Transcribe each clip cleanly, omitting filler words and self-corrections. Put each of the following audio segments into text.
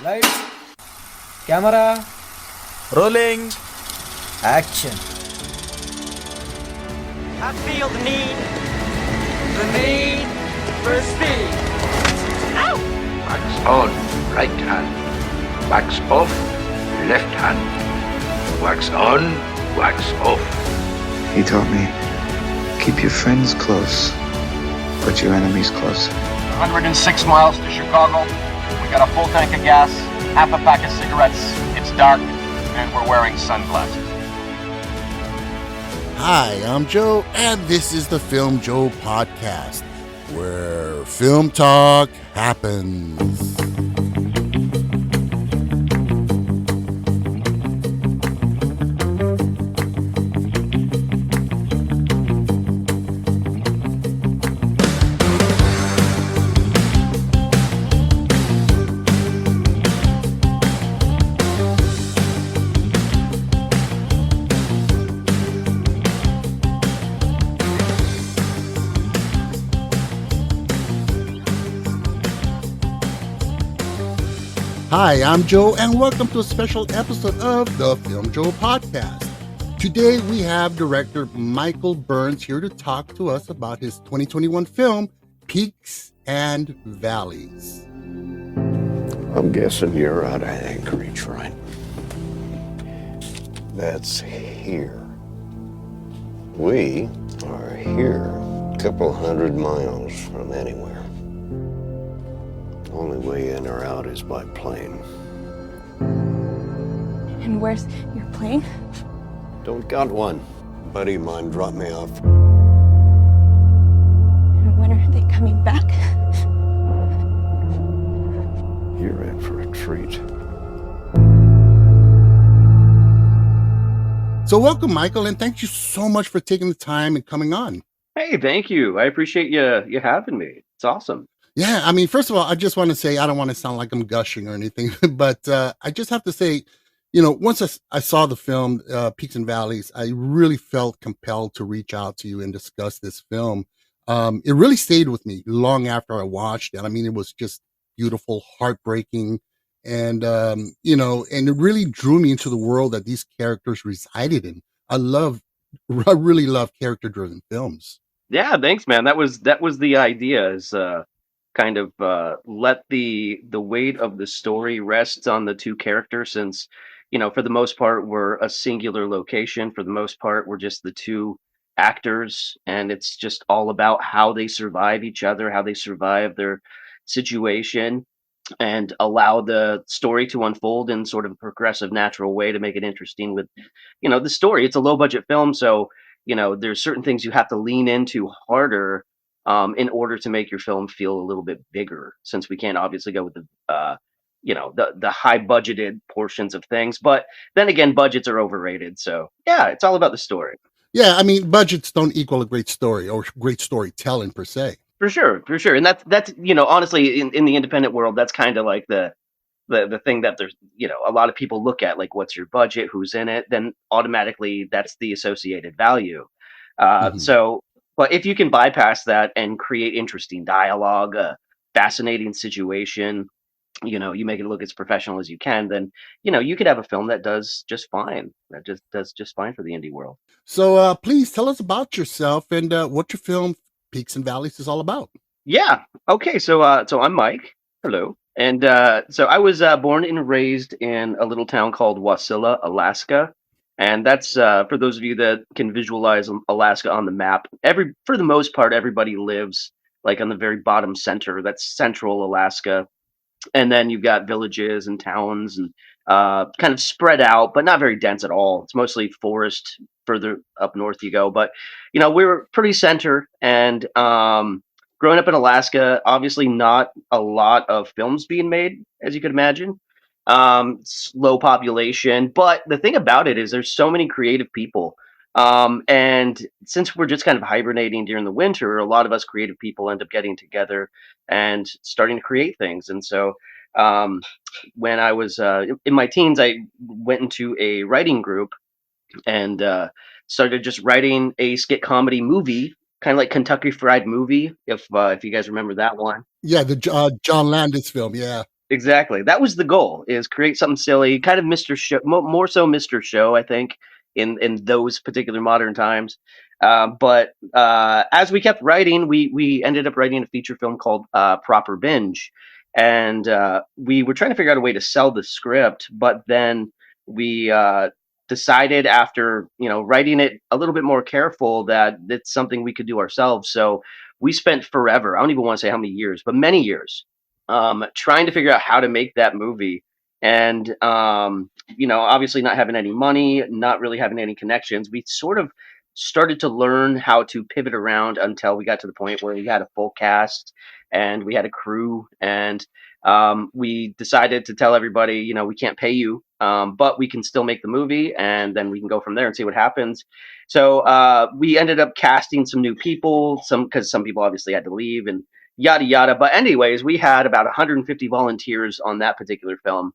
Lights, camera, Rolling. action. I feel the need for speed. Ow! Wax on, right hand. Wax off, left hand. Wax on, wax off. He taught me, keep your friends close, but your enemies closer. 106 miles to Chicago. We got a full tank of gas, half a pack of cigarettes. It's dark, and we're wearing sunglasses. Hi, I'm Joe, and this is the Filmjoe Podcast, where film talk happens. Hi, I'm Joe, and welcome to a special episode of the Filmjoe Podcast. Today, we have director Michael Burns here to talk to us about his 2021 film, Peaks and Valleys. I'm guessing you're out of Anchorage, right? That's here. We are here, a couple hundred miles from anywhere. Only way in or out is by plane. And where's your plane? Don't got one. Buddy of mine dropped me off. And when are they coming back? You're in for a treat. So welcome, Michael, and thank you so much for taking the time and coming on. Hey, thank you. I appreciate you having me. It's awesome. Yeah, I mean, first of all, I just want to say, I don't want to sound like I'm gushing or anything, but I just have to say, once I saw the film, Peaks and Valleys, I really felt compelled to reach out to you and discuss this film. It really stayed with me long after I watched it. I mean, it was just beautiful, heartbreaking, and, and it really drew me into the world that these characters resided in. I really love character-driven films. Yeah, thanks, man. That was the idea, is kind of let the weight of the story rest on the two characters, since for the most part we're a singular location. For the most part we're just the two actors, and it's just all about how they survive each other, how they survive their situation, and allow the story to unfold in sort of a progressive, natural way to make it interesting. With the story, it's a low budget film, so there's certain things you have to lean into harder in order to make your film feel a little bit bigger, since we can't obviously go with the high budgeted portions of things. But then again, budgets are overrated. So yeah, it's all about the story. Yeah, I mean, budgets don't equal a great story or great storytelling per se. For sure. And that's honestly, in the independent world, that's kind of like the thing that there's a lot of people look at, like, what's your budget, who's in it, then automatically that's the associated value. So, but if you can bypass that and create interesting dialogue, a fascinating situation, you make it look as professional as you can, then you could have a film that does just fine. That just does just fine for the indie world. So please tell us about yourself and what your film Peaks and Valleys is all about. Yeah. Okay. So I'm Mike. Hello. And so I was born and raised in a little town called Wasilla, Alaska. And that's for those of you that can visualize Alaska on the map. For the most part, everybody lives like on the very bottom center. That's central Alaska. And then you've got villages and towns and kind of spread out, but not very dense at all. It's mostly forest further up north you go. But, we were pretty center. And growing up in Alaska, obviously not a lot of films being made, as you could imagine. Low population. But the thing about it is there's so many creative people. And since we're just kind of hibernating during the winter, a lot of us creative people end up getting together and starting to create things. And so when I was in my teens, I went into a writing group and started just writing a skit comedy movie, kind of like Kentucky Fried Movie, if you guys remember that one. Yeah, the John Landis film, yeah. Exactly. That was the goal: is create something silly, kind of Mr. Show, more so Mr. Show, I think, in those particular modern times. But as we kept writing, we ended up writing a feature film called Proper Binge, and we were trying to figure out a way to sell the script. But then we decided, after writing it a little bit more careful, that it's something we could do ourselves. So we spent forever. I don't even want to say how many years, but many years, trying to figure out how to make that movie. And, obviously not having any money, not really having any connections, we sort of started to learn how to pivot around until we got to the point where we had a full cast and we had a crew. And we decided to tell everybody, we can't pay you, but we can still make the movie, and then we can go from there and see what happens. So we ended up casting some new people, because some people obviously had to leave, and yada yada. But anyways, we had about 150 volunteers on that particular film,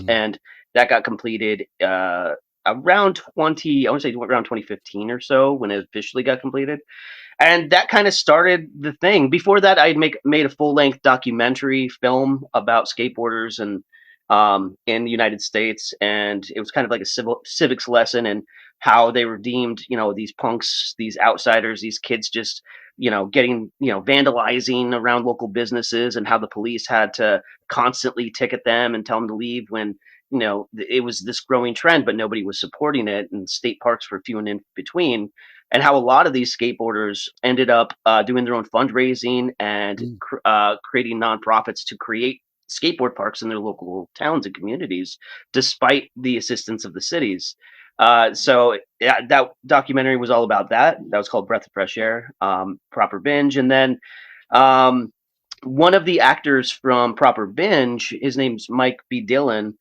and that got completed around 2015 or so, when it officially got completed. And that kind of started the thing. Before that, I'd made a full-length documentary film about skateboarders and in the United States, and it was kind of like a civics lesson, and how they were deemed, these punks, these outsiders, these kids just, getting, vandalizing around local businesses, and how the police had to constantly ticket them and tell them to leave when, it was this growing trend, but nobody was supporting it, and state parks were few and in between. And how a lot of these skateboarders ended up doing their own fundraising and creating nonprofits to create skateboard parks in their local towns and communities, despite the assistance of the cities. So yeah, that documentary was all about that. That was called Breath of Fresh Air, Proper Binge. And then one of the actors from Proper Binge, his name's Mike B. Dillon.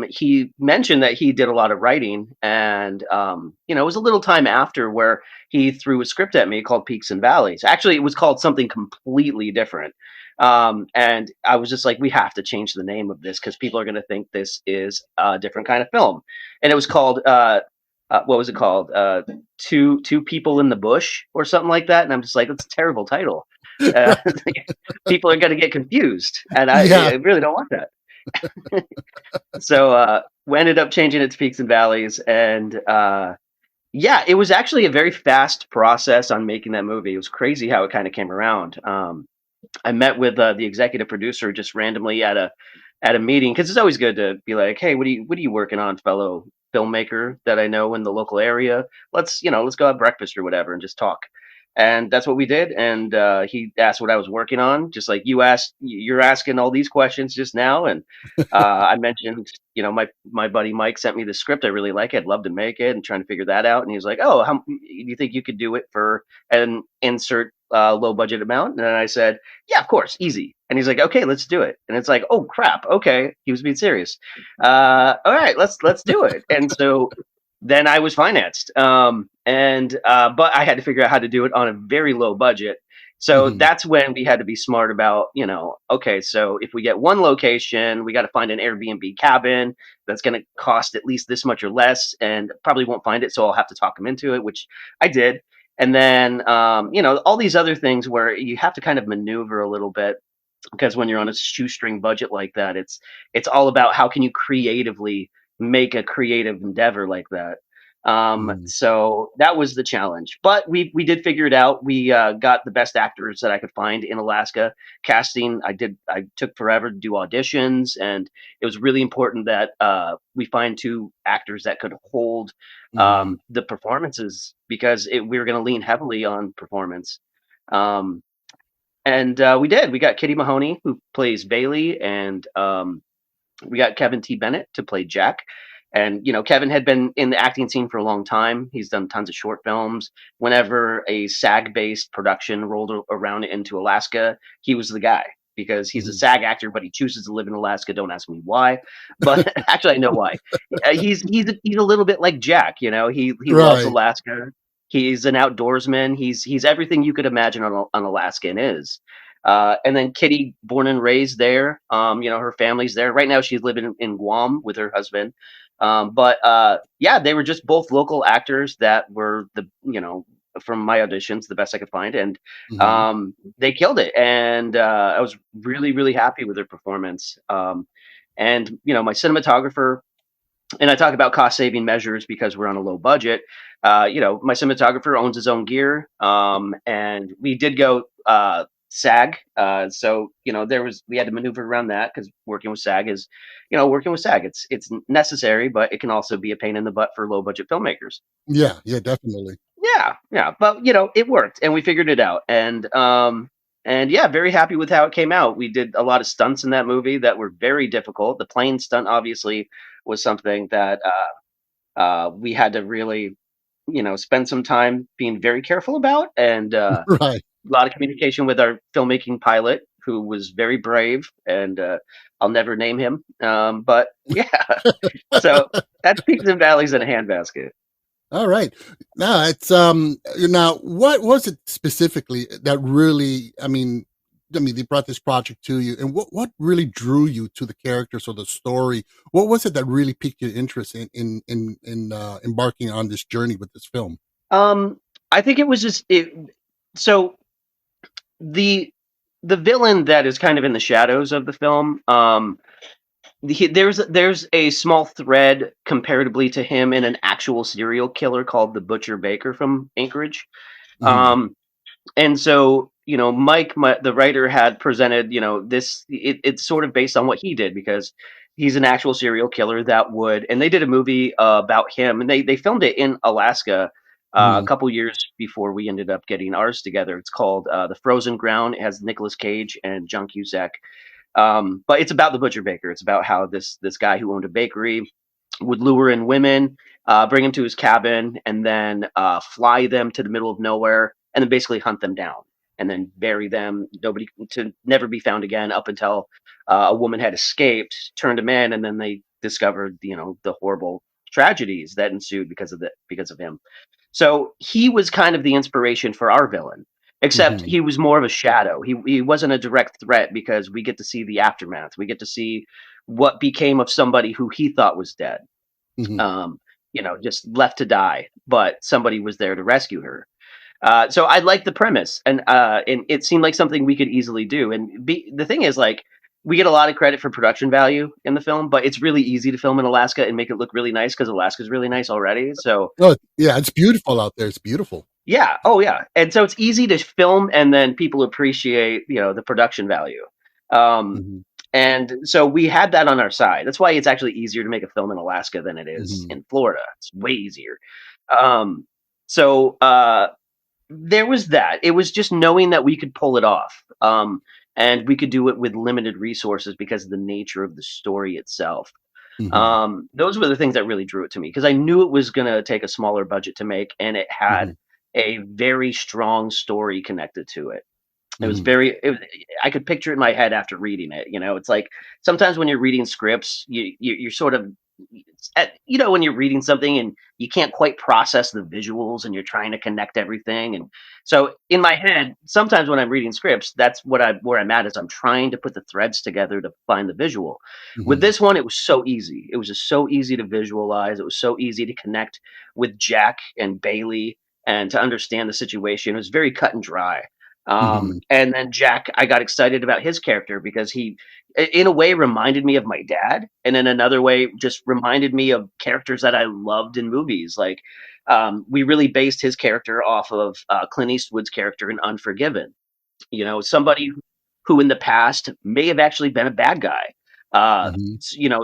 He mentioned that he did a lot of writing, and it was a little time after where he threw a script at me called Peaks and Valleys. Actually, it was called something completely different. And I was just like, we have to change the name of this, because people are going to think this is a different kind of film. And it was called, what was it called? Two People in the Bush, or something like that. And I'm just like, that's a terrible title. People are going to get confused, and I really don't want that. So we ended up changing it to Peaks and Valleys, and it was actually a very fast process on making that movie. It was crazy how it kind of came around. I met with the executive producer just randomly at a meeting, because it's always good to be like, hey, what are you working on, fellow filmmaker that I know in the local area? Let's go have breakfast or whatever and just talk. And that's what we did. And he asked what I was working on, just like you're asking all these questions just now. And I mentioned, my buddy Mike sent me the script. I really like it. I'd love to make it, and trying to figure that out. And he was like, oh, how do you think you could do it for an insert low budget amount? And I said, yeah, of course, easy. And he's like, okay, let's do it. And it's like, oh crap, okay, he was being serious. All right, let's do it. And so then I was financed, but I had to figure out how to do it on a very low budget. So that's when we had to be smart about, okay, so if we get one location, we got to find an Airbnb cabin that's going to cost at least this much or less, and probably won't find it, so I'll have to talk them into it, which I did. And then, all these other things where you have to kind of maneuver a little bit, because when you're on a shoestring budget like that, it's all about how can you creatively make a creative endeavor like that. So that was the challenge, but we did figure it out. We got the best actors that I could find in Alaska. Casting, I took forever to do auditions, and it was really important that we find two actors that could hold the performances, because we were going to lean heavily on performance. And we did. We got Kitty Mahoney, who plays Bailey, and we got Kevin T. Bennett to play Jack. And, Kevin had been in the acting scene for a long time. He's done tons of short films. Whenever a SAG-based production rolled around into Alaska, he was the guy, because he's a SAG actor, but he chooses to live in Alaska. Don't ask me why, but actually I know why. He's a little bit like Jack, he loves Alaska. He's an outdoorsman. He's everything you could imagine an Alaskan is. And then Kitty, born and raised there. Her family's there. Right now she's living in Guam with her husband. But they were just both local actors that were from my auditions, the best I could find, and Hmm. they killed it. And I was really, really happy with their performance. And my cinematographer, and I talk about cost saving measures because we're on a low budget. My cinematographer owns his own gear, and we did go SAG. So we had to maneuver around that because working with SAG is, working with SAG. It's necessary, but it can also be a pain in the butt for low budget filmmakers. Yeah, yeah, definitely. Yeah, but it worked, and we figured it out, and yeah, very happy with how it came out. We did a lot of stunts in that movie that were very difficult. The plane stunt obviously was something that we had to really, spend some time being very careful about, and Right. a lot of communication with our filmmaking pilot, who was very brave, and I'll never name him. But yeah, so that's peaks and valleys in a handbasket. All right. Now what was it specifically that really, they brought this project to you, and what really drew you to the characters or the story? What was it that really piqued your interest in embarking on this journey with this film? Um, I think it was just it. So the the villain that is kind of in the shadows of the film. There's a small thread comparatively to him in an actual serial killer called the Butcher Baker from Anchorage. Hmm. Um, and so Mike, the writer, had presented it's sort of based on what he did, because he's an actual serial killer that would, and they did a movie about him, and they filmed it in Alaska a Hmm. couple years before we ended up getting ours together. It's called The Frozen Ground. It has Nicolas Cage and John Cusack. But it's about the Butcher Baker. It's about how this guy who owned a bakery would lure in women, bring them to his cabin, and then fly them to the middle of nowhere, and then basically hunt them down, and then bury them, nobody to never be found again, up until a woman had escaped, turned him in, and then they discovered the horrible tragedies that ensued because of him. So he was kind of the inspiration for our villain, except Hmm. he was more of a shadow. He wasn't a direct threat, because we get to see the aftermath. We get to see what became of somebody who he thought was dead, Hmm. um, just left to die, but somebody was there to rescue her. So I liked the premise, and it seemed like something we could easily do. And the thing is, like, we get a lot of credit for production value in the film, but it's really easy to film in Alaska and make it look really nice, because Alaska's really nice already. So Oh, yeah, it's beautiful out there. It's beautiful. yeah, oh yeah, and so it's easy to film, and then people appreciate the production value. Um, Hmm. and so we had that on our side. That's why it's actually easier to make a film in Alaska than it is Hmm. in Florida. It's way easier. Um, so there was that. It was just knowing that we could pull it off. And we could do it with limited resources because of the nature of the story itself. Hmm. Those were the things that really drew it to me, because I knew it was going to take a smaller budget to make, and it had Hmm. a very strong story connected to it. It was Hmm. very. I could picture it in my head after reading it. It's like sometimes when you're reading scripts, you're sort of, when you're reading something and you can't quite process the visuals, and you're trying to connect everything. And so in my head, sometimes when I'm reading scripts, that's where I'm at, is I'm trying to put the threads together to find the visual. With Hmm. this one, it was so easy. It was just so easy to visualize. It was so easy to connect with Jack and Bailey and to understand the situation. It was very cut and dry. Hmm. And then Jack, I got excited about his character because he, in a way, reminded me of my dad, and in another way, just reminded me of characters that I loved in movies. Like, we really based his character off of Clint Eastwood's character in Unforgiven. Somebody who in the past may have actually been a bad guy. Hmm.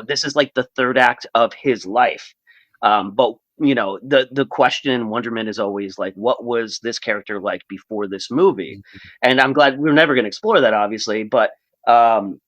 This is like the third act of his life. But the question and wonderment is always like, what was this character like before this movie? And I'm glad we're never going to explore that, obviously, but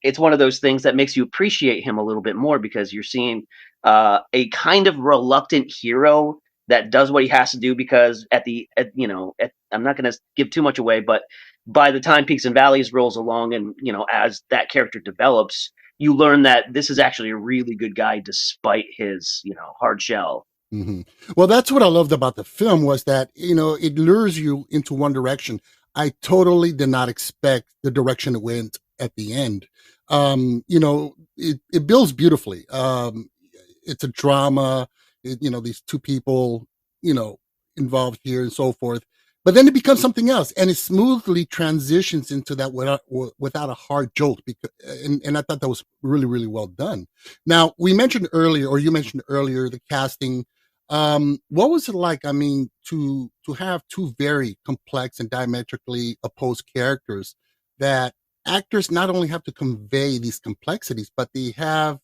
it's one of those things that makes you appreciate him a little bit more, because you're seeing a kind of reluctant hero that does what he has to do, because I'm not going to give too much away, but by the time Peaks and Valleys rolls along, and as that character develops, you learn that this is actually a really good guy despite his hard shell. Hmm. Well, that's what I loved about the film, was that, it lures you into one direction. I totally did not expect the direction it went at the end. It builds beautifully. It's a drama, these two people, you know, involved here and so forth. but then it becomes something else, and it smoothly transitions into that without a hard jolt. And I thought that was really, really well done. Now, you mentioned earlier, the casting. What was it like? I mean, to have two very complex and diametrically opposed characters that actors not only have to convey these complexities, but they have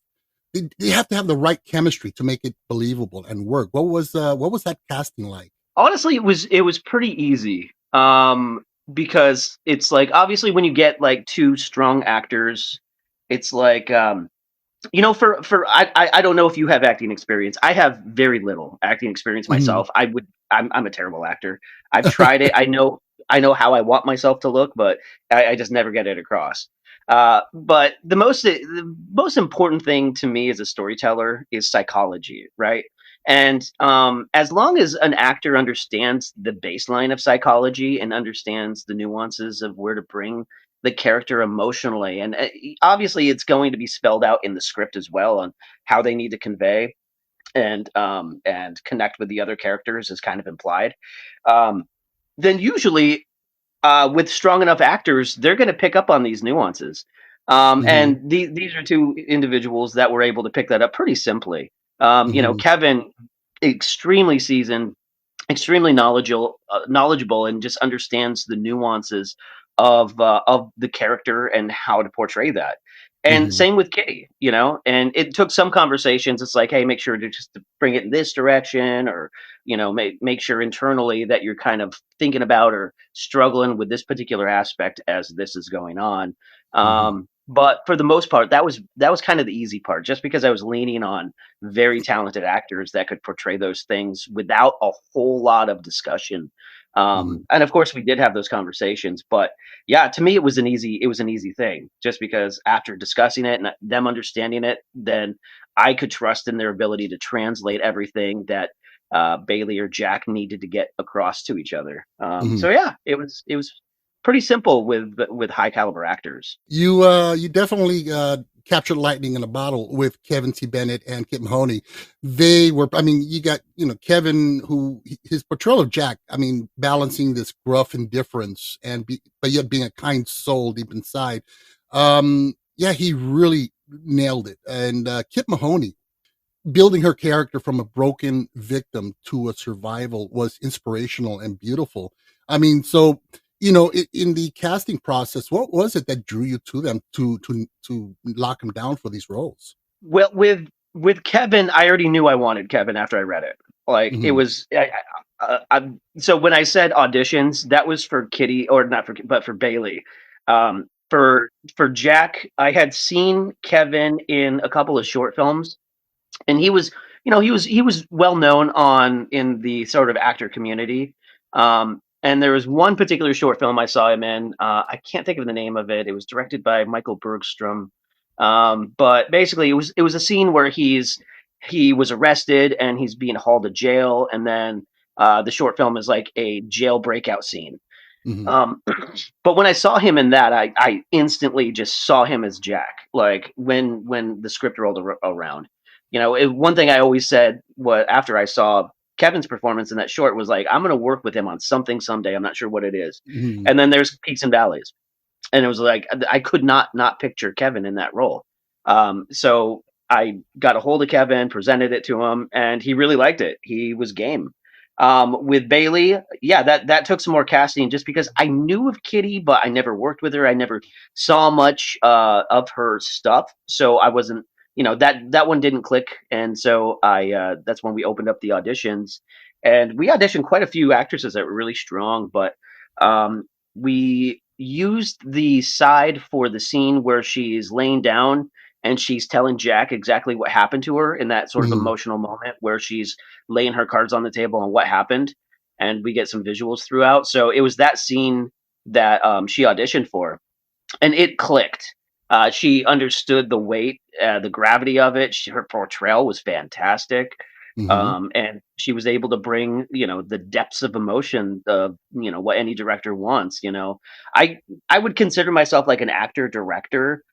to have the right chemistry to make it believable and work. What was that casting like? Honestly, it was pretty easy. Because it's like obviously when you get like two strong actors, it's like for I don't know if you have acting experience. I have very little acting experience myself. I'm a terrible actor. I've tried it. I know how I want myself to look, but I just never get it across. But the most important thing to me as a storyteller is psychology, right? And as long as an actor understands the baseline of psychology and understands the nuances of where to bring the character emotionally, and obviously it's going to be spelled out in the script as well on how they need to convey and connect with the other characters is kind of implied. Then usually with strong enough actors, they're going to pick up on these nuances. And these are two individuals that were able to pick that up pretty simply. Kevin, extremely seasoned, extremely knowledgeable, and just understands the nuances of the character and how to portray that. And same with Kitty, and it took some conversations. It's like, hey, make sure to just bring it in this direction, or make sure internally that you're kind of thinking about or struggling with this particular aspect as this is going on. But for the most part, that was kind of the easy part, just because I was leaning on very talented actors that could portray those things without a whole lot of discussion. And of course we did have those conversations, but yeah, to me it was an easy thing, just because after discussing it and them understanding it, then I could trust in their ability to translate everything that Bailey or Jack needed to get across to each other. So yeah, it was pretty simple with high caliber actors. You definitely captured lightning in a bottle with Kevin T. Bennett and Kitty Mahoney. They were, I mean, you got, Kevin, who his portrayal of Jack, I mean, balancing this gruff indifference but yet being a kind soul deep inside. Yeah, he really nailed it. And Kitty Mahoney, building her character from a broken victim to a survival was inspirational and beautiful. I mean, so, in the casting process, what was it that drew you to them to lock them down for these roles? Well, with Kevin, I already knew I wanted Kevin after I read it. Like it was, so when I said auditions, that was for Kitty, or not for, but for Bailey. For Jack, I had seen Kevin in a couple of short films, and he was well known in the sort of actor community. And there was one particular short film I saw him in. I can't think of the name of it. It was directed by Michael Bergstrom. But basically, it was a scene where he was arrested and he's being hauled to jail, and then the short film is like a jail breakout scene. But when I saw him in that, I instantly just saw him as Jack. Like when the script rolled around, one thing I always said after I saw Kevin's performance in that short was like, I'm going to work with him on something someday. I'm not sure what it is. And then there's peaks and valleys. And it was like, I could not picture Kevin in that role. So I got a hold of Kevin, presented it to him, and he really liked it. He was game. With Bailey, yeah, that took some more casting, just because I knew of Kitty, but I never worked with her. I never saw much of her stuff. So I wasn't, that one didn't click. And so that's when we opened up the auditions, and we auditioned quite a few actresses that were really strong, but we used the side for the scene where she's laying down and she's telling Jack exactly what happened to her in that sort of emotional moment where she's laying her cards on the table and what happened. And we get some visuals throughout. So it was that scene that she auditioned for, and it clicked. She understood the weight, the gravity of it. Her portrayal was fantastic. And she was able to bring, the depths of emotion of, what any director wants. I would consider myself like an actor director.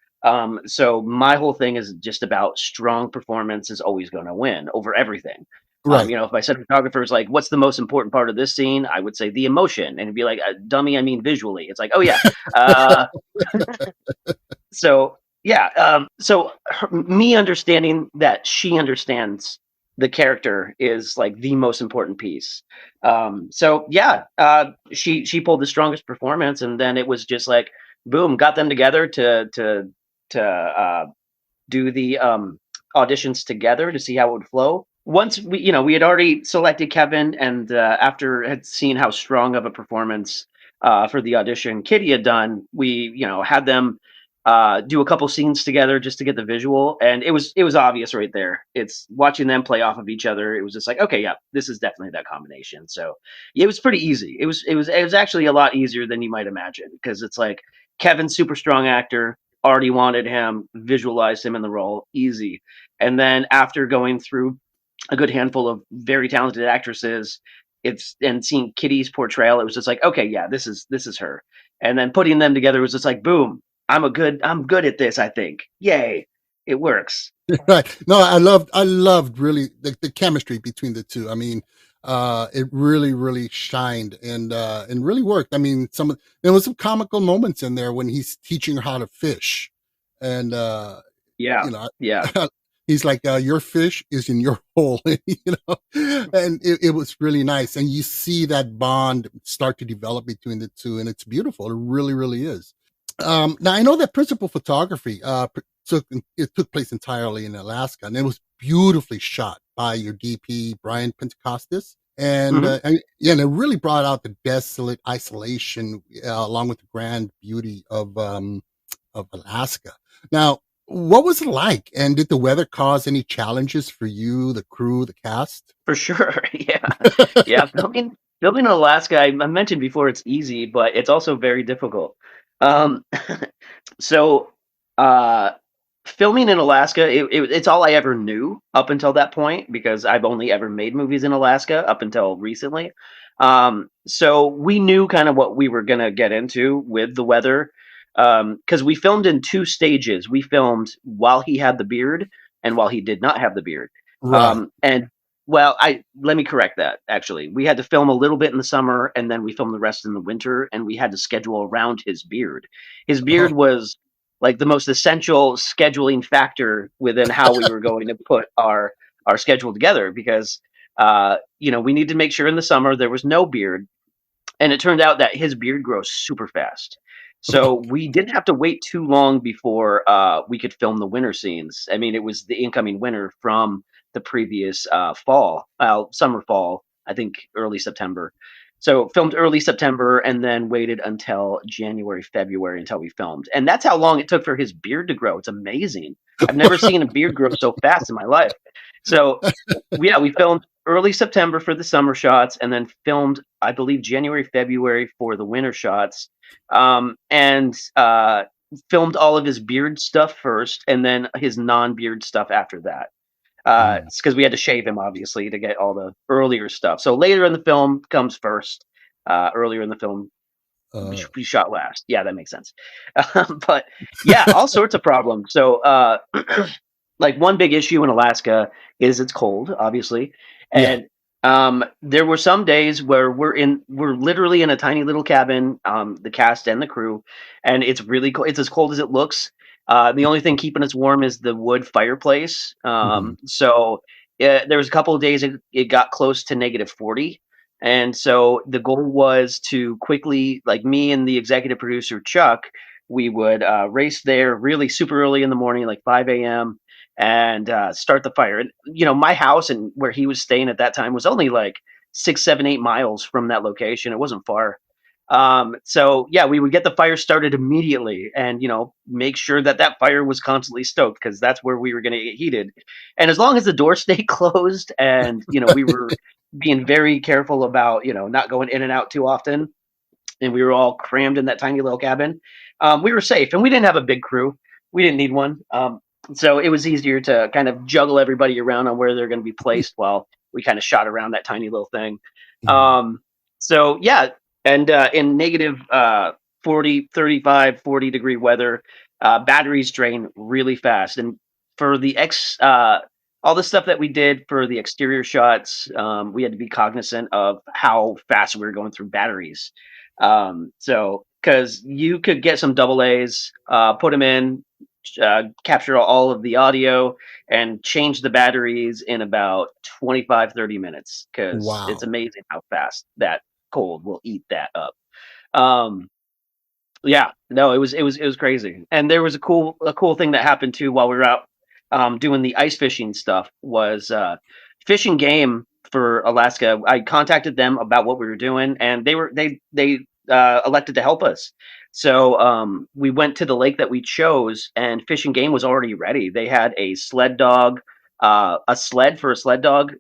So my whole thing is just about strong performance is always going to win over everything. Right. If my cinematographer is like, "What's the most important part of this scene?" I would say the emotion, and it'd be like, "Dummy, I mean visually." It's like, "Oh yeah." Uh, so yeah, me understanding that she understands the character is like the most important piece. So yeah, she pulled the strongest performance, and then it was just like, boom, got them together to do the auditions together to see how it would flow. Once we had already selected Kevin, and after had seen how strong of a performance for the audition Kitty had done, we had them do a couple scenes together just to get the visual, and it was obvious right there. It's watching them play off of each other. It was just like, okay, yeah, this is definitely that combination. So yeah, it was pretty easy. It was actually a lot easier than you might imagine, because it's like Kevin's super strong actor, already wanted him, visualized him in the role, easy. And then after going through a good handful of very talented actresses, and seeing Kitty's portrayal, it was just like, okay, yeah, this is her. And then putting them together was just like, boom, I'm good at this, I think. Yay. It works. Right. No, I loved really the chemistry between the two. I mean, it really, really shined and really worked. I mean, there was some comical moments in there when he's teaching her how to fish, and Yeah. you know, Yeah. he's like, your fish is in your hole, and it was really nice. And you see that bond start to develop between the two, and it's beautiful. It really, really is. Now I know that principal photography took place entirely in Alaska, and it was beautifully shot by your DP Brian Pentecostis, and Mhm. and it really brought out the desolate isolation along with the grand beauty of Alaska. Now, what was it like, and did the weather cause any challenges for you, the crew, the cast? For sure. Yeah. Yeah. Filming in Alaska, I mentioned before, it's easy, but it's also very difficult. Um, so, uh, filming in Alaska, it's all I ever knew up until that point, because I've only ever made movies in Alaska up until recently. So we knew kind of what we were gonna get into with the weather, because we filmed in two stages. We filmed while he had the beard and while he did not have the beard. Right. And well, I let me correct that. Actually, we had to film a little bit in the summer, and then we filmed the rest in the winter, and we had to schedule around his beard. His Oh, beard was like the most essential scheduling factor within how we were going to put our schedule together, because we need to make sure in the summer there was no beard, and it turned out that his beard grows super fast. So we didn't have to wait too long before we could film the winter scenes. I mean, it was the incoming winter from the previous summer, fall, I think early September. So filmed early September, and then waited until January, February until we filmed. And that's how long it took for his beard to grow. It's amazing. I've never seen a beard grow so fast in my life. So yeah, we filmed early September for the summer shots, and then filmed, I believe, January, February for the winter shots, and filmed all of his beard stuff first, and then his non-beard stuff after that. mm, It's because we had to shave him, obviously, to get all the earlier stuff. So later in the film comes first. Earlier in the film uh, we shot last. Yeah, that makes sense. But yeah, all sorts of problems. So like one big issue in Alaska is it's cold, obviously, yeah. and there were some days where we're literally in a tiny little cabin, the cast and the crew, and it's really cold. It's as cold as it looks. The only thing keeping us warm is the wood fireplace. Mhm. So there was a couple of days it got close to -40. And so the goal was to quickly, like me and the executive producer Chuck, we would race there really super early in the morning, like 5 a.m., and start the fire. And my house and where he was staying at that time was only like 6, 7, 8 miles from that location. It wasn't far. So yeah, we would get the fire started immediately, and make sure that that fire was constantly stoked, because that's where we were going to get heated. And as long as the door stayed closed, and we were being very careful about not going in and out too often, and we were all crammed in that tiny little cabin, we were safe. And we didn't have a big crew. We didn't need one. So it was easier to kind of juggle everybody around on where they're going to be placed while we kind of shot around that tiny little thing. Mhm. So yeah, and in negative 40, 35, 40-degree weather, batteries drain really fast. And for the all the stuff that we did for the exterior shots, we had to be cognizant of how fast we were going through batteries. So, because you could get some double A's, put them in, capture all of the audio, and change the batteries in about 25-30 minutes, because it's Wow. amazing how fast that cold will eat that up. Um, yeah, no, it was crazy. And there was a cool thing that happened too while we were out doing the ice fishing stuff was fishing game for Alaska. I contacted them about what we were doing, and they elected to help us. So we went to the lake that we chose, and fishing game was already ready. They had a sled dog, a sled for a sled dog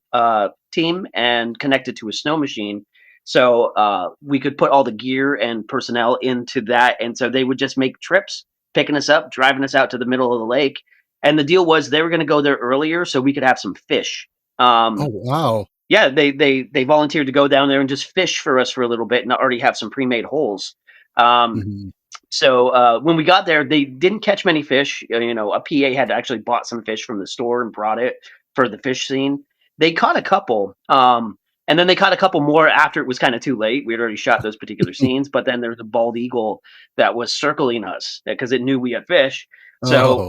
team, and connected to a snow machine, so we could put all the gear and personnel into that, and so they would just make trips, picking us up, driving us out to the middle of the lake. And the deal was they were going to go there earlier so we could have some fish. Oh, wow. Yeah, they volunteered to go down there and just fish for us for a little bit and already have some pre-made holes. Um, Mhm. so when we got there, they didn't catch many fish. A PA had actually bought some fish from the store and brought it for the fish scene. They caught a couple, and then they caught a couple more after it was kind of too late. We had already shot those particular scenes, but then there's a bald eagle that was circling us because it knew we had fish. So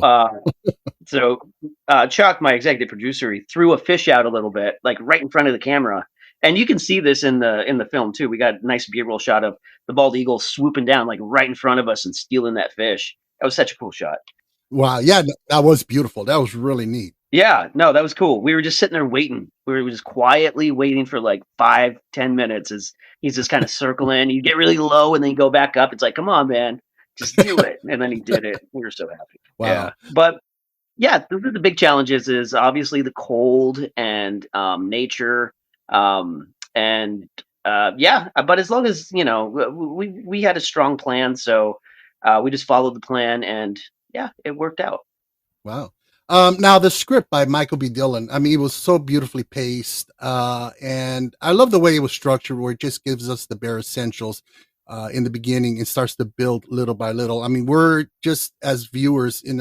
Oh, Chuck, my executive producer, he threw a fish out a little bit, like right in front of the camera, and you can see this in the film too. We got a nice B-roll shot of the bald eagle swooping down like right in front of us and stealing that fish. That was such a cool shot. wow. Yeah, that was beautiful. That was really neat. Yeah, no, that was cool. We were just sitting there waiting. We were just quietly waiting for like 5-10 minutes as he's just kind of circling. You get really low and then you go back up. It's like, come on, man, just do it. And then he did it. We were so happy. Wow. Yeah, but yeah, those are the big challenges. Is obviously the cold and nature, and yeah. But as long as we had a strong plan, so we just followed the plan, and yeah, it worked out. Wow. Now the script by Michael B. Dillon, I mean, it was so beautifully paced, and I love the way it was structured, where it just gives us the bare essentials in the beginning and starts to build little by little. I mean, we're just as viewers in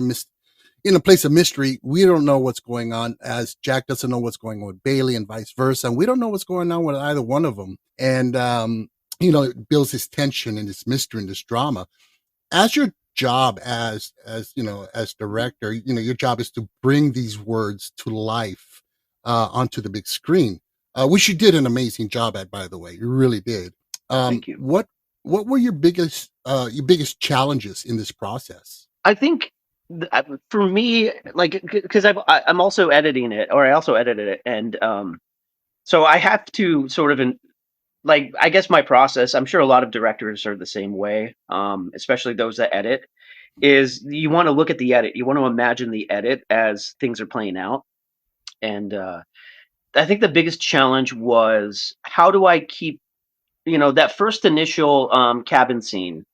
a place of mystery. We don't know what's going on, as Jack doesn't know what's going on with Bailey, and vice versa. And we don't know what's going on with either one of them. And it builds this tension and this mystery and this drama. As your job as director, your job is to bring these words to life onto the big screen, which you did an amazing job at, by the way. You really did. Thank you. What were your biggest challenges in this process? I think for me, like, because I'm also editing it, or I also edited it, and so I have to sort of like, I guess my process, I'm sure a lot of directors are the same way, especially those that edit, is you want to look at the edit. You want to imagine the edit as things are playing out. And I think the biggest challenge was, how do I keep, that first initial cabin scene,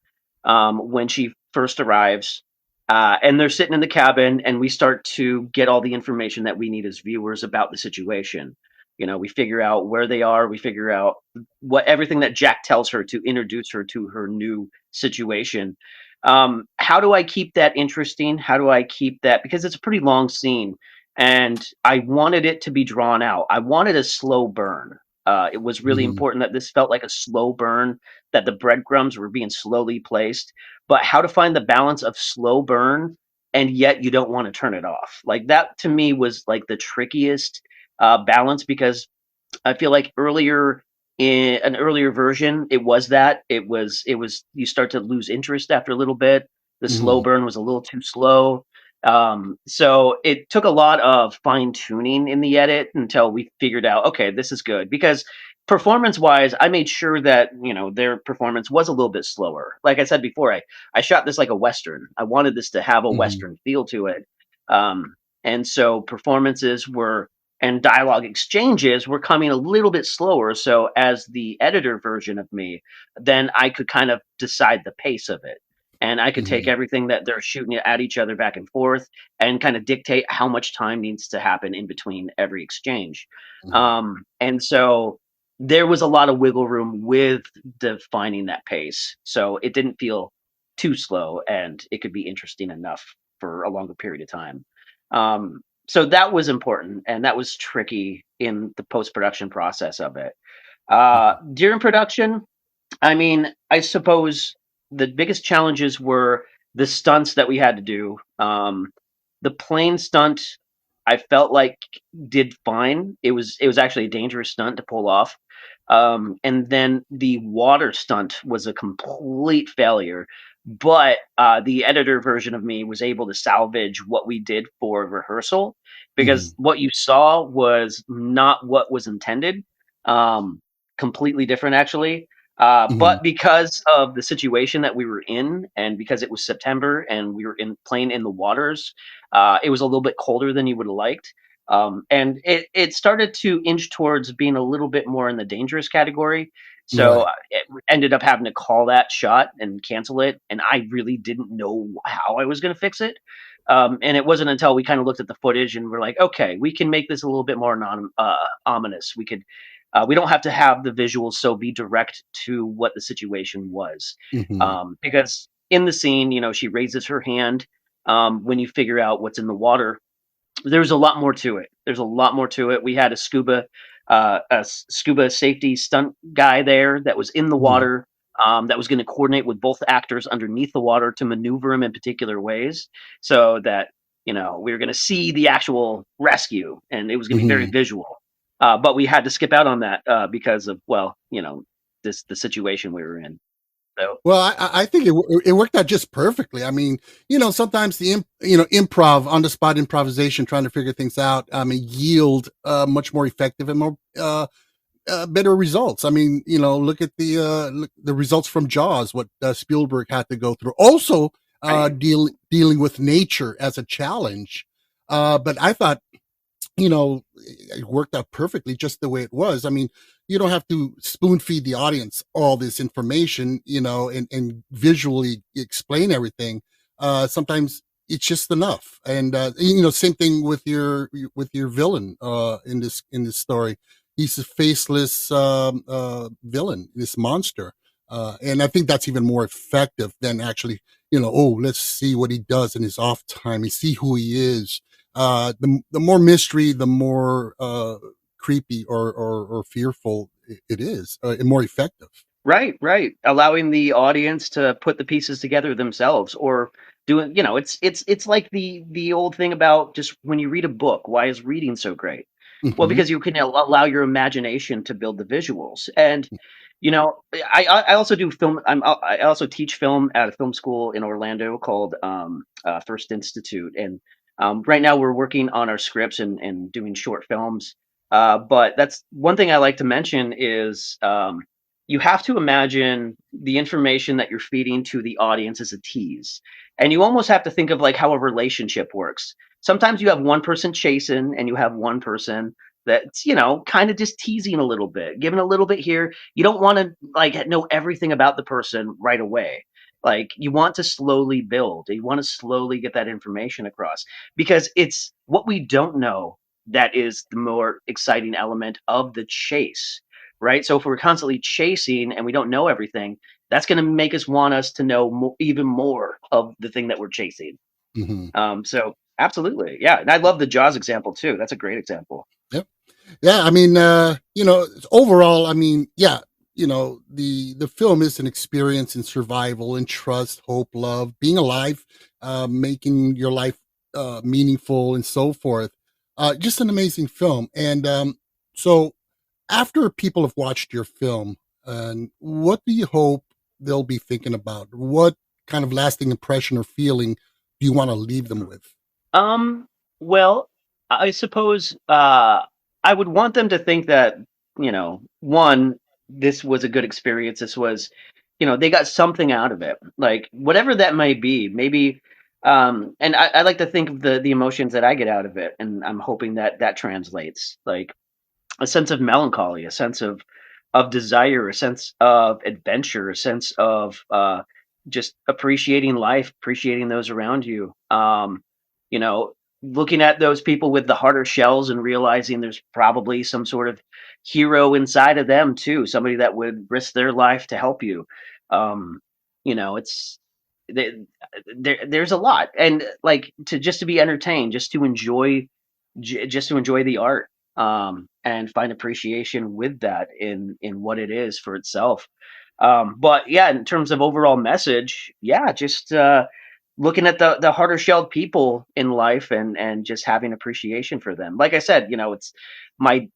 when she first arrives, and they're sitting in the cabin, and we start to get all the information that we need as viewers about the situation. We figure out where they are. We figure out everything that Jack tells her to introduce her to her new situation. How do I keep that interesting? How do I keep that? Because it's a pretty long scene, and I wanted it to be drawn out. I wanted a slow burn. It was really Mhm. important that this felt like a slow burn, that the breadcrumbs were being slowly placed. But how to find the balance of slow burn and yet you don't want to turn it off. Like, that to me was like the trickiest balance, because I feel like earlier, in an earlier version, it was you start to lose interest after a little bit. The slow Mhm. burn was a little too slow. So it took a lot of fine tuning in the edit until we figured out, okay, this is good. Because performance wise, I made sure that their performance was a little bit slower. Like I said before, I shot this like a Western. I wanted this to have a Mhm. Western feel to it. And so performances were, and dialogue exchanges were coming a little bit slower. So as the editor version of me, then I could kind of decide the pace of it. And I could take Mhm. everything that they're shooting at each other back and forth and kind of dictate how much time needs to happen in between every exchange. Mhm. And so there was a lot of wiggle room with defining that pace. So it didn't feel too slow, and it could be interesting enough for a longer period of time. So that was important, and that was tricky in the post-production process of it. During production, I mean, I suppose the biggest challenges were the stunts that we had to do. The plane stunt, I felt like did fine. It was actually a dangerous stunt to pull off. And then the water stunt was a complete failure. But the editor version of me was able to salvage what we did for rehearsal Hmm. because what you saw was not what was intended. Um, Completely different, actually. Hmm. But because of the situation that we were in, and because it was September and we were playing in the waters, it was a little bit colder than you would have liked. And it started to inch towards being a little bit more in the dangerous category. So Right. it ended up having to call that shot and cancel it. And I really didn't know how I was going to fix it. And it wasn't until we kind of looked at the footage and we're like, okay, we can make this a little bit more ominous. We don't have to have the visuals so be direct to what the situation was. Hmm. Because in the scene, she raises her hand when you figure out what's in the water. There's a lot more to it. There's a lot more to it. We had a scuba safety stunt guy there that was in the Hmm. water. That was going to coordinate with both actors underneath the water to maneuver them in particular ways, so that we were going to see the actual rescue, and it was going to be very Hmm. visual. But we had to skip out on that because of the situation we were in. So Well, I think it worked out just perfectly. I mean, sometimes improv, on the spot improvisation, trying to figure things out, yield much more effective and more better results. I mean, look at the results from Jaws, what Spielberg had to go through. Also, right, dealing with nature as a challenge. But I thought, it worked out perfectly just the way it was. I mean, you don't have to spoon feed the audience all this information, and visually explain everything. Sometimes it's just enough. And, same thing with your villain, in this story. He's a faceless, villain, this monster. And I think that's even more effective than actually, oh, let's see what he does in his off time and see who he is. The more mystery, the more creepy or fearful it is, and more effective. right. Allowing the audience to put the pieces together themselves, or doing, it's like the old thing about just when you read a book, why is reading so great? Well, Hmm. because you can allow your imagination to build the visuals. And I also do film. I also teach film at a film school in Orlando called First Institute, and right now we're working on our scripts and doing short films. But that's one thing I like to mention is you have to imagine the information that you're feeding to the audience as a tease, and you almost have to think of like how a relationship works. Sometimes you have one person chasing, and you have one person that's kind of just teasing a little bit, giving a little bit here. You don't want to like know everything about the person right away. Like, you want to slowly build, you want to slowly get that information across, because it's what we don't know that is the more exciting element of the chase, right? So if we're constantly chasing and we don't know everything, that's going to make us want us to know even more of the thing that we're chasing. Hmm. So absolutely, yeah. And I love the Jaws example too. That's a great example. Yep. Yeah. I mean, overall, I mean, yeah, the film is an experience in survival and trust, hope, love, being alive, making your life meaningful, and so forth. Just an amazing film. And so, after people have watched your film, what do you hope they'll be thinking about? What kind of lasting impression or feeling do you want to leave them with? Um, well, I suppose I would want them to think that, one, this was a good experience. This was, they got something out of it. Like, whatever that might be, maybe and I like to think of the emotions that I get out of it, and I'm hoping that that translates. Like, a sense of melancholy, a sense of desire, a sense of adventure, a sense of just appreciating life, appreciating those around you. You know, Looking at those people with the harder shells and realizing there's probably some sort of hero inside of them too, somebody that would risk their life to help you. It's there, there's a lot, and like to be entertained, just to enjoy just to enjoy the art, and find appreciation with that in what it is for itself. But yeah, in terms of overall message, yeah, just looking at the harder shelled people in life, and just having appreciation for them. Like I said, it's my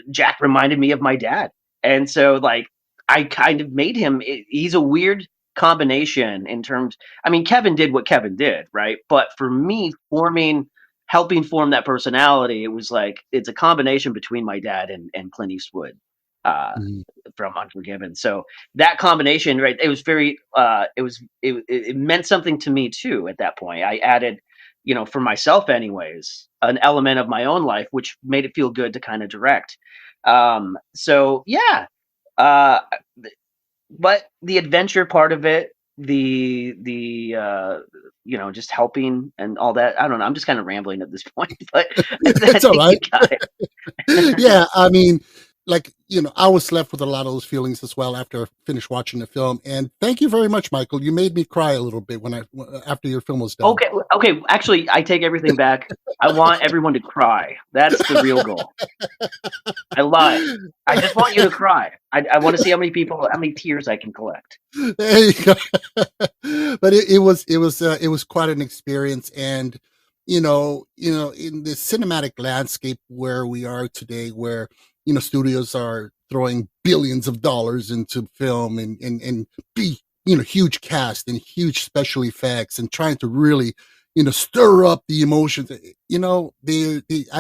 Jack reminded me of my dad, and so like I kind of made him. He's a weird combination in terms. I mean, Kevin did what Kevin did, right? But for me, helping form that personality, it was like it's a combination between my dad and Clint Eastwood. Uh, Mhm. from Unforgiven. So that combination, right? It was very, it meant something to me too at that point. I added, for myself anyways, an element of my own life, which made it feel good to kind of direct. So yeah, uh, but the adventure part of it, just helping and all that. I don't know. I'm just kind of rambling at this point, but I It's all think you right. got it. Yeah, I mean, like, I was left with a lot of those feelings as well after I finished watching the film. And thank you very much, Michael. You made me cry a little bit after your film was done. Okay. Actually, I take everything back. I want everyone to cry. That's the real goal. I lied. I just want you to cry. I want to see how many tears I can collect. There you go. But it was quite an experience. And in the cinematic landscape where we are today, where studios are throwing billions of dollars into film, and be huge cast and huge special effects, and trying to really stir up the emotions. I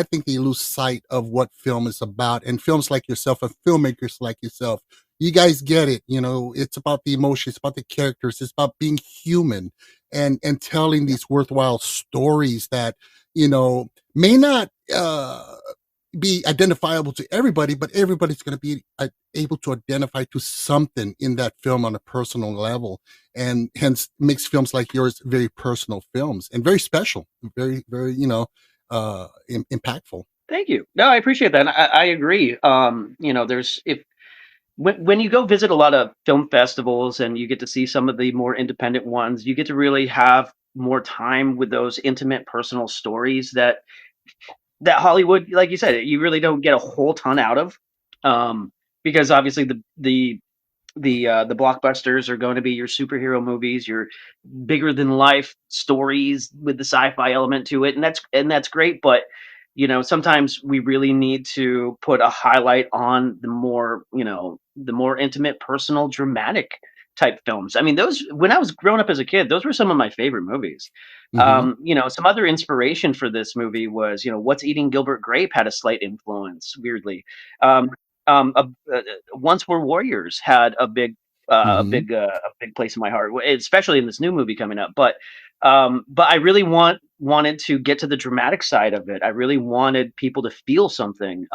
think they lose sight of what film is about. And films like yourself, and filmmakers like yourself, you guys get it. It's about the emotions, it's about the characters, it's about being human, and telling these worthwhile stories that may not be identifiable to everybody, but everybody's going to be able to identify to something in that film on a personal level, and hence makes films like yours very personal films, and very special, very, very, impactful. Thank you. No, I appreciate that. And I agree. There's if when you go visit a lot of film festivals and you get to see some of the more independent ones, you get to really have more time with those intimate personal stories that Hollywood, like you said, you really don't get a whole ton out of, because obviously the blockbusters are going to be your superhero movies, your bigger than life stories with the sci-fi element to it, and that's great. But sometimes we really need to put a highlight on the more intimate, personal, dramatic type films. I mean, those when I was growing up as a kid, those were some of my favorite movies. Hmm. Some other inspiration for this movie was, What's Eating Gilbert Grape had a slight influence, weirdly. Um, Once Were Warriors had Hmm. a big place in my heart, especially in this new movie coming up. But I really wanted to get to the dramatic side of it. I really wanted people to feel something,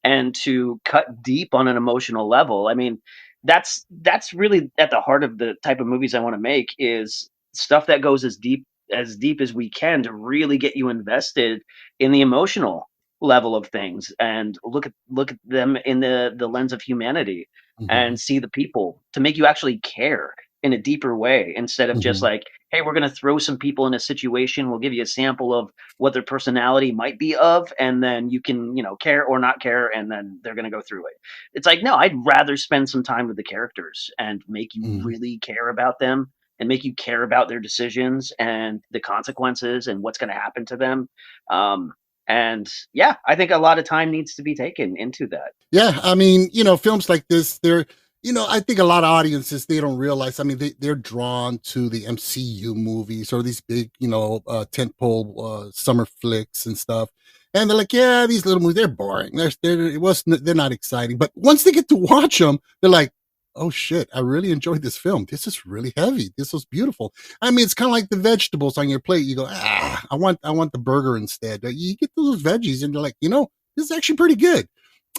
and to cut deep on an emotional level. I mean, that's really at the heart of the type of movies I want to make, is stuff that goes as deep as we can to really get you invested in the emotional level of things, and look at them in the lens of humanity, Hmm. and see the people, to make you actually care in a deeper way, instead of just Hmm. like, hey, we're going to throw some people in a situation, we'll give you a sample of what their personality might be of, and then you can care or not care, and then they're going to go through it. It's like, no, I'd rather spend some time with the characters and make you Hmm. really care about them, and make you care about their decisions and the consequences and what's going to happen to them. And yeah, I think a lot of time needs to be taken into that. Yeah, I mean, films like this, I think a lot of audiences, they don't realize. I mean, they're drawn to the MCU movies, or these big, tentpole summer flicks and stuff, and they're like, yeah, these little movies, they're boring. They're not exciting. But once they get to watch them, they're like, oh shit, I really enjoyed this film. This is really heavy. This was beautiful. I mean, it's kind of like the vegetables on your plate. You go, I want the burger instead. You get those veggies, and you're like, this is actually pretty good.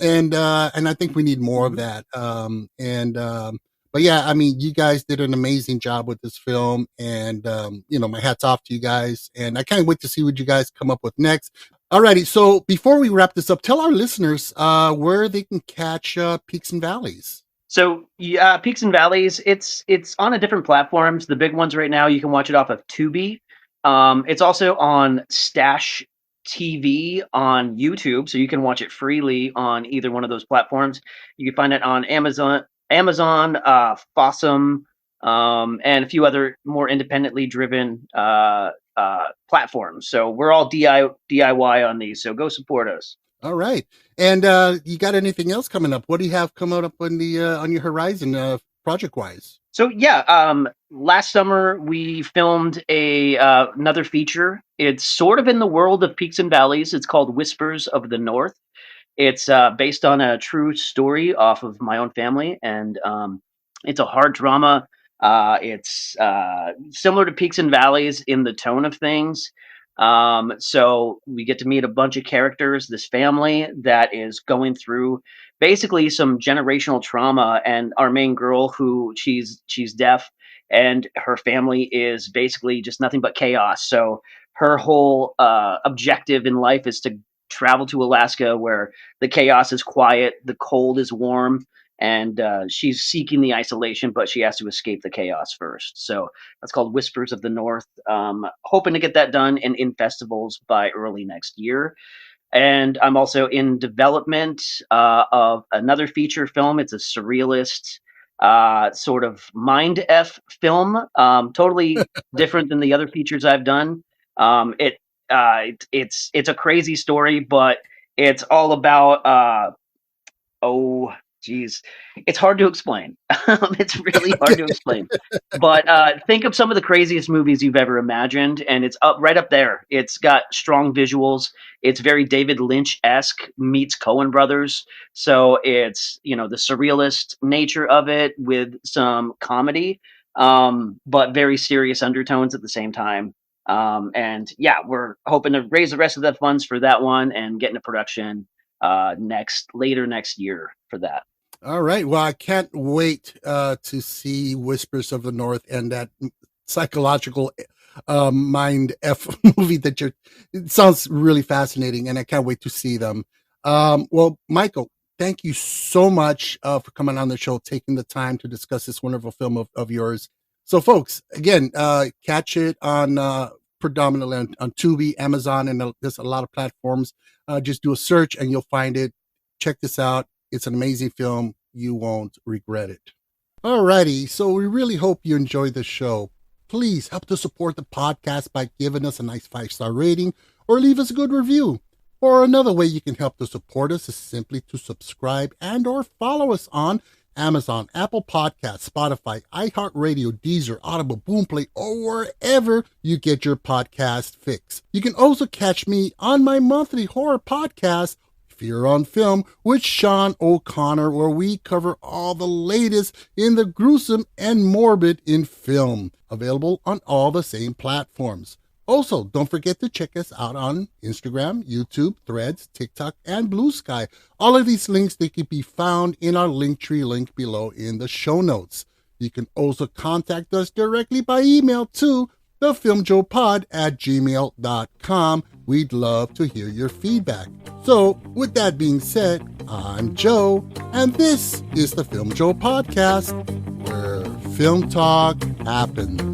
And I think we need more of Mhm. that. But yeah, I mean, you guys did an amazing job with this film, and my hats off to you guys. And I can't wait to see what you guys come up with next. Alrighty, so before we wrap this up, tell our listeners where they can catch Peaks and Valleys. So yeah, Peaks and Valleys, it's on a different platforms. The big ones right now, you can watch it off of Tubi. It's also on Stash TV on YouTube, so you can watch it freely on either one of those platforms. You can find it on Amazon, Fossum, and a few other more independently driven platforms. So we're all DIY on these, so go support us. All right. And you got anything else coming up? What do you have coming up on your horizon project wise? So yeah, last summer we filmed another feature. It's sort of in the world of peaks and valleys. It's called Whispers of the North. It's based on a true story off of my own family, and it's a hard drama. It's similar to Peaks and Valleys in the tone of things. So we get to meet a bunch of characters, this family that is going through basically some generational trauma, and our main girl, who she's deaf, and her family is basically just nothing but chaos. So her whole objective in life is to travel to Alaska, where the chaos is quiet, the cold is warm, and she's seeking the isolation, but she has to escape the chaos first. So that's called Whispers of the North. Hoping to get that done and in festivals by early next year. And I'm also in development of another feature film. It's a surrealist sort of mind F film, totally different than the other features I've done. It's a crazy story, but it's all about it's hard to explain. It's really hard to explain. But think of some of the craziest movies you've ever imagined, and it's right up there. It's got strong visuals. It's very David Lynch-esque meets Coen Brothers. So it's, the surrealist nature of it with some comedy, but very serious undertones at the same time. And yeah, we're hoping to raise the rest of the funds for that one and get into production later next year for that. All right. Well, I can't wait to see Whispers of the North and that psychological mind F movie it sounds really fascinating, and I can't wait to see them. Well, Michael, thank you so much for coming on the show, taking the time to discuss this wonderful film of yours. So folks, again, catch it on predominantly on Tubi, Amazon, and there's a lot of platforms. Just do a search and you'll find it. Check this out. It's an amazing film. You won't regret it. Alrighty, so we really hope you enjoyed the show. Please help to support the podcast by giving us a nice 5-star rating or leave us a good review. Or another way you can help to support us is simply to subscribe and or follow us on Amazon, Apple Podcasts, Spotify, iHeartRadio, Deezer, Audible, Boomplay, or wherever you get your podcast fix. You can also catch me on my monthly horror podcast, Fear on Film, with Sean O'Connor, where we cover all the latest in the gruesome and morbid in film, available on all the same platforms. Also, don't forget to check us out on Instagram, YouTube, Threads, TikTok, and Blue Sky. All of these links, they can be found in our Linktree link below in the show notes. You can also contact us directly by email to thefilmjoepod@gmail.com. We'd love to hear your feedback. So, with that being said, I'm Joe, and this is the Filmjoe Podcast, where film talk happens.